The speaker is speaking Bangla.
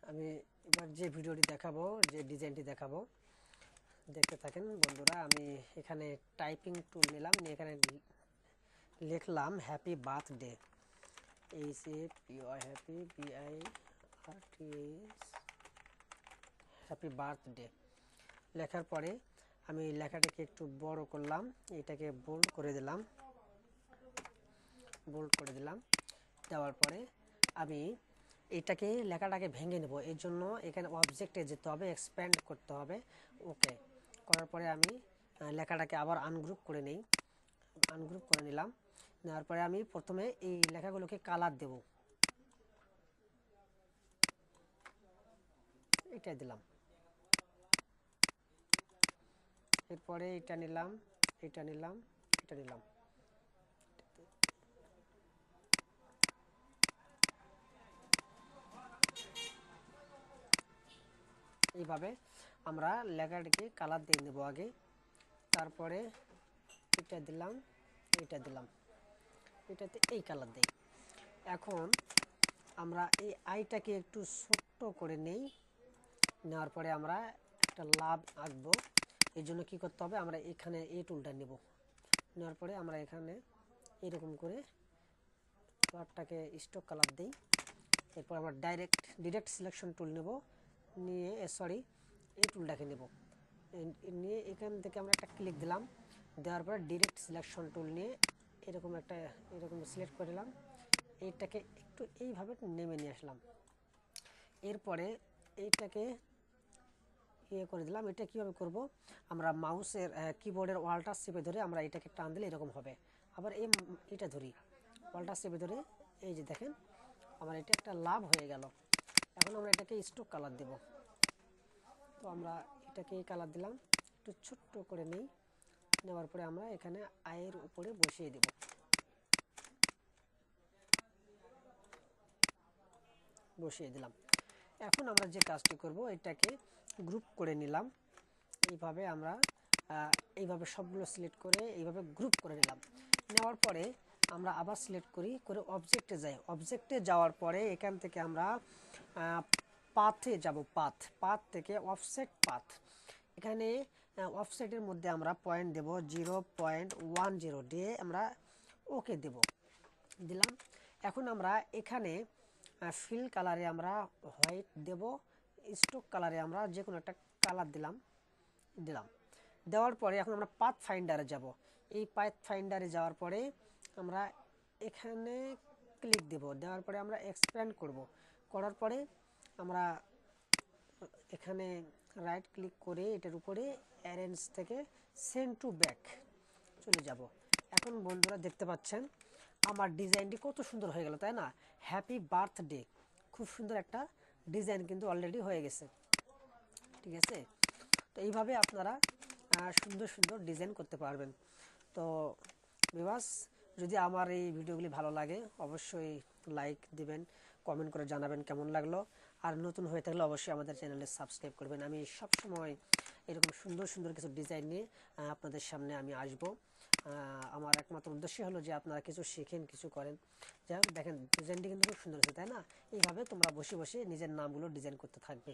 আমি এবার যে ভিডিওটি দেখাবো, যে ডিজাইনটি দেখাবো, দেখতে থাকেন বন্ধুরা। আমি এখানে টাইপিং টুল নিলাম, নিয়ে এখানে লিখলাম happy birthday, HAPY happy BIRTHS happy birthday লেখার পরে আমি লেখাটাকে একটু বড় করলাম, এটাকে বোল্ড করে দিলাম। দেওয়ার পরে আমি এটাকে লেখাটাকে ভেঙে নেব। এর জন্য এখানে অবজেক্টে যেতে হবে, এক্সপ্যান্ড করতে হবে। ওকে করার পরে আমি লেখাটাকে আবার আনগ্রুপ করে নিলাম। নেওয়ার পরে আমি প্রথমে এই লেখাগুলোকে কালার দেব। এটা দিলাম, এরপরে এটা নিলাম। এইভাবে আমরা লেখাটিকে কালার দিয়ে নেব আগে, তারপরে এটা দিলাম, এটাতে এই কালার দেই। এখন আমরা এই আইটাকে একটু ছোট্ট করে নেই। নেওয়ার পরে আমরা একটা লাভ আঁকবো। এর জন্য কী করতে হবে, আমরা এখানে এই টুলটা নেব। নেওয়ার পরে আমরা এখানে এরকম করে কালারটাকে স্টক কালার দিই। এরপর আমরা ডিরেক্ট সিলেকশন টুল নেব, নিয়ে এই টুলটাকে নেব, নিয়ে এখান থেকে আমরা একটা ক্লিক দিলাম। দেওয়ার পরে ডিরেক্ট সিলেকশন টুল নিয়ে এরকম সিলেক্ট করে নিলাম। এইটাকে একটু এইভাবে নেমে নিয়ে আসলাম। এরপরে এইটাকে করে দিলাম। এটা কীভাবে করব, আমরা মাউসের কিবোর্ডের ওয়ালটা চেপে ধরে আমরা এটাকে টান দিলে এরকম হবে। আবার এটা ধরি, ওয়ালটা চেপে ধরে, এই যে দেখেন আমার এটা একটা লাভ হয়ে গেল। এখন আমরা এটাকে স্ট্রোক কালার দেব। তো আমরা এটাকে কালার দিলাম, একটু ছোট্ট করে নেই। নেওয়ার পরে আমরা এখানে আয়ের উপরে বসিয়ে দেব। বসিয়ে দিলাম। এখন আমরা যে কাজটি করব, এটাকে গ্রুপ করে নিলাম। এইভাবে আমরা সবগুলো সিলেক্ট করে এইভাবে গ্রুপ করে নিলাম। নেওয়ার পরে আমরা আবার সিলেক্ট করে অবজেক্টে যাই। অবজেক্টে যাওয়ার পরে এখান থেকে আমরা পাথে যাব। পাথ থেকে অফসেট পাথ। এখানে অফসেটের মধ্যে আমরা পয়েন্ট দেব 0.10 দিয়ে আমরা ওকে দিলাম। এখন আমরা এখানে ফিল কালারে আমরা হোয়াইট দেব, স্ট্রোক কালারে আমরা যে কোনো একটা কালার দিলাম। দেওয়ার পরে এখন আমরা পাথ ফাইন্ডারে যাব। এই পাথ ফাইন্ডারে যাওয়ার পরে আমরা এখানে ক্লিক দেওয়ার পরে আমরা এক্সপ্যান্ড করার পরে আমরা এখানে রাইট ক্লিক করে এটার উপরে অ্যারেঞ্জ থেকে সেন্ড টু ব্যাক চলে যাব। এখন বন্ধুরা দেখতে পাচ্ছেন আমার ডিজাইনটি কত সুন্দর হয়ে গেল, তাই না? হ্যাপি বার্থডে, খুব সুন্দর একটা ডিজাইন কিন্তু অলরেডি হয়ে গেছে। ঠিক আছে, তো এইভাবে আপনারা সুন্দর ডিজাইন করতে পারবেন। তো ভিউয়ার্স, যদি আমার এই ভিডিওগুলি ভালো লাগে অবশ্যই লাইক দিবেন, কমেন্ট করে জানাবেন কেমন লাগলো। আর নতুন হয়ে থাকলে অবশ্যই আমাদের চ্যানেলে সাবস্ক্রাইব করবেন। আমি সবসময় এরকম সুন্দর কিছু ডিজাইন নিয়ে আপনাদের সামনে আমি আসব। আমার একমাত্র উদ্দেশ্য হলো যে আপনারা কিছু শিখেন, কিছু করেন। যাই হোক, দেখেন ডিজাইনটি কিন্তু খুব সুন্দর আছে, তাই না? এইভাবে তোমরা বসে নিজের নামগুলো ডিজাইন করতে থাকবে।